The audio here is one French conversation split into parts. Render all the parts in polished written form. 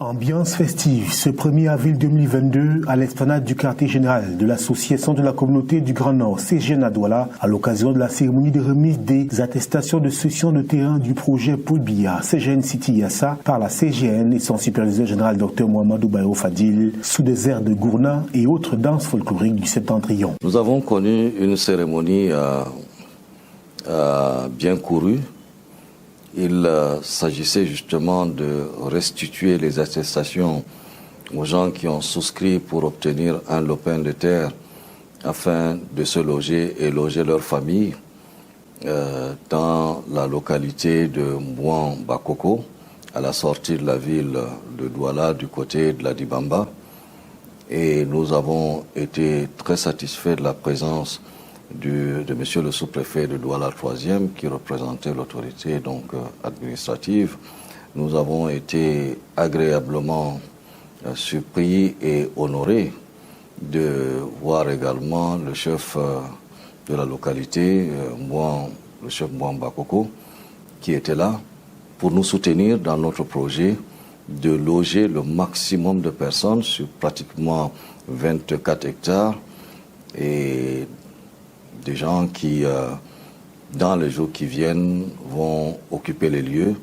Ambiance festive ce 1er avril 2022 à l'esplanade du quartier général de l'Association de la communauté du Grand Nord, CGN à Douala, à l'occasion de la cérémonie de remise des attestations de cession de terrain du projet Paul Biya, CGN City Yassa, par la CGN et son superviseur général Dr Mohamedou Bayrou Fadil, sous des airs de gourna et autres danses folkloriques du Septentrion. Nous avons connu une cérémonie bien courue. Il s'agissait justement de restituer les attestations aux gens qui ont souscrit pour obtenir un lopin de terre afin de se loger et loger leur famille dans la localité de Mbouan Bakoko, à la sortie de la ville de Douala, du côté de la Dibamba. Et nous avons été très satisfaits de la présence de monsieur le sous-préfet de Douala 3e qui représentait l'autorité administrative. Nous avons été agréablement surpris et honorés de voir également le chef de la localité, le chef Mbouan Bakoko, qui était là pour nous soutenir dans notre projet de loger le maximum de personnes sur pratiquement 24 hectares et des gens qui, dans les jours qui viennent, vont occuper les lieux.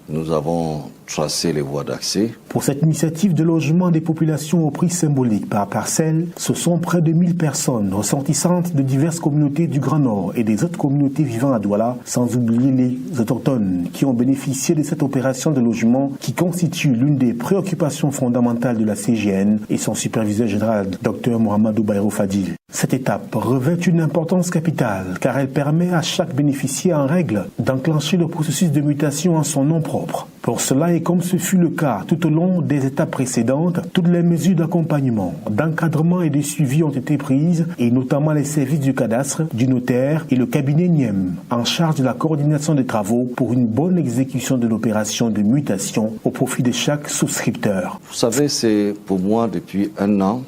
Nous avons tracé les voies d'accès. Pour cette initiative de logement des populations au prix symbolique par parcelle, ce sont près de 1000 personnes ressortissantes de diverses communautés du Grand Nord et des autres communautés vivant à Douala, sans oublier les autochtones, qui ont bénéficié de cette opération de logement qui constitue l'une des préoccupations fondamentales de la CGN et son superviseur général, Dr Mohamedou Bayrou Fadil. Cette étape revêt une importance capitale car elle permet à chaque bénéficiaire en règle d'enclencher le processus de mutation en son nom propre. Pour cela, et comme ce fut le cas tout au long des étapes précédentes, toutes les mesures d'accompagnement, d'encadrement et de suivi ont été prises, et notamment les services du cadastre, du notaire et le cabinet NIEM, en charge de la coordination des travaux pour une bonne exécution de l'opération de mutation au profit de chaque souscripteur. Vous savez, c'est pour moi depuis 1 an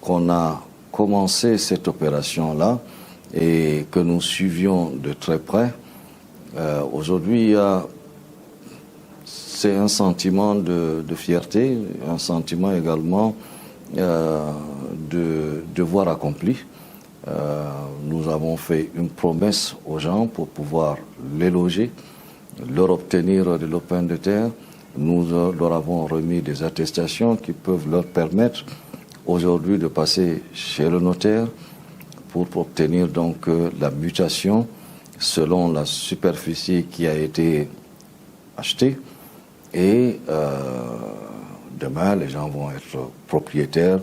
qu'on a commencé cette opération-là et que nous suivions de très près. Aujourd'hui, c'est un sentiment de fierté, un sentiment également de devoir accompli. Nous avons fait une promesse aux gens pour pouvoir les loger, leur obtenir de lopin de terre. Nous leur avons remis des attestations qui peuvent leur permettre aujourd'hui de passer chez le notaire pour obtenir donc la mutation selon la superficie qui a été achetée. Et demain, les gens vont être propriétaires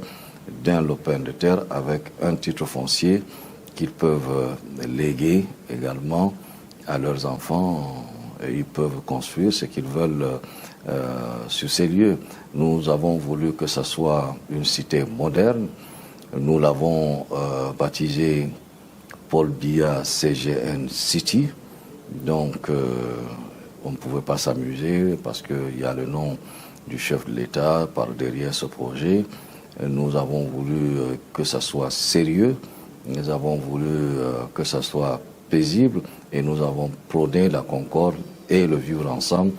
d'un lopin de terre avec un titre foncier qu'ils peuvent léguer également à leurs enfants. Et ils peuvent construire ce qu'ils veulent sur ces lieux. Nous avons voulu que ce soit une cité moderne. Nous l'avons baptisé Paul Biya CGN City. Donc, on ne pouvait pas s'amuser parce qu'il y a le nom du chef de l'État par derrière ce projet. Nous avons voulu que ça soit sérieux, nous avons voulu que ça soit paisible et nous avons prôné la concorde et le vivre ensemble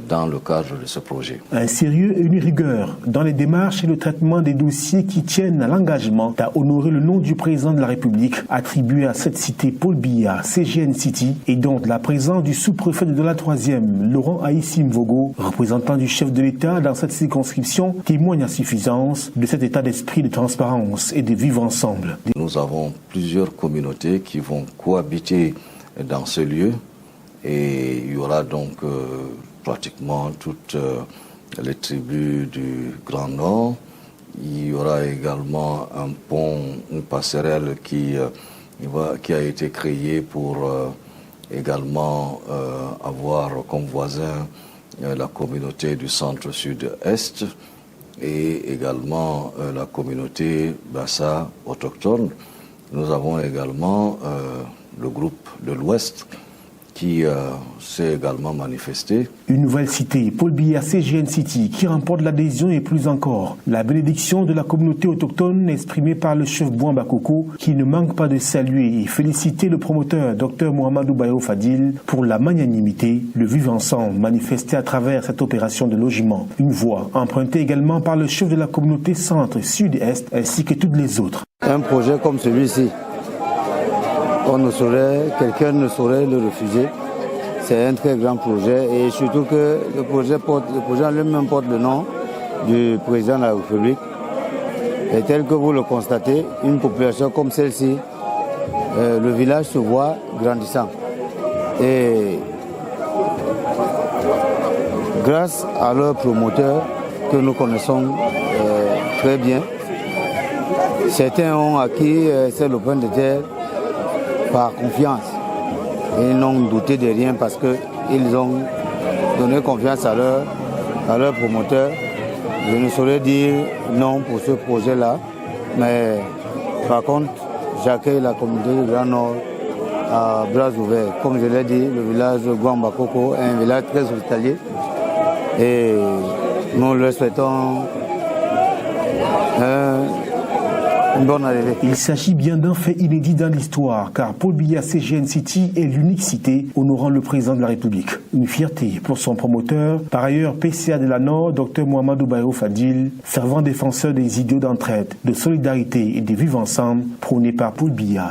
dans le cadre de ce projet. Un sérieux et une rigueur dans les démarches et le traitement des dossiers qui tiennent à l'engagement à honorer le nom du président de la République attribué à cette cité Paul Biya, CGN City, et donc la présence du sous-préfet de Douala 3e, Laurent Aïssi Mvogo, représentant du chef de l'État dans cette circonscription, témoigne à suffisance de cet état d'esprit de transparence et de vivre ensemble. Nous avons plusieurs communautés qui vont cohabiter dans ce lieu et il y aura donc pratiquement toutes les tribus du Grand Nord. Il y aura également un pont, une passerelle qui a été créée pour également avoir comme voisin la communauté du centre-sud-est et également la communauté Bassa autochtone. Nous avons également le groupe de l'Ouest qui s'est également manifesté. Une nouvelle cité, Paul Biya CGN City, qui remporte l'adhésion et plus encore. La bénédiction de la communauté autochtone exprimée par le chef Bouamba Koko, qui ne manque pas de saluer et féliciter le promoteur Dr Mohamedou Bayo Fadil pour la magnanimité, le vivre ensemble manifesté à travers cette opération de logement. Une voix empruntée également par le chef de la communauté centre, sud et est, ainsi que toutes les autres. Un projet comme celui-ci, quelqu'un ne saurait le refuser. C'est un très grand projet et surtout que le projet en lui-même porte le nom du président de la République. Et tel que vous le constatez, une population comme celle-ci, le village se voit grandissant. Et grâce à leurs promoteurs que nous connaissons très bien, certains ont acquis ces lopins de terre par confiance. Ils n'ont douté de rien parce qu'ils ont donné confiance à leurs promoteurs. Je ne saurais dire non pour ce projet-là, mais par contre, j'accueille la communauté du Grand Nord à bras ouverts. Comme je l'ai dit, le village de Bouamba Koko est un village très hospitalier et nous leur souhaitons une bonne arrivée. Il s'agit bien d'un fait inédit dans l'histoire, car Paul Biya CGN City est l'unique cité honorant le président de la République. Une fierté pour son promoteur, par ailleurs PCA de la Nord, Dr Mohamedou Bayo Fadil, fervent défenseur des idéaux d'entraide, de solidarité et de vivre ensemble, prônés par Paul Biya.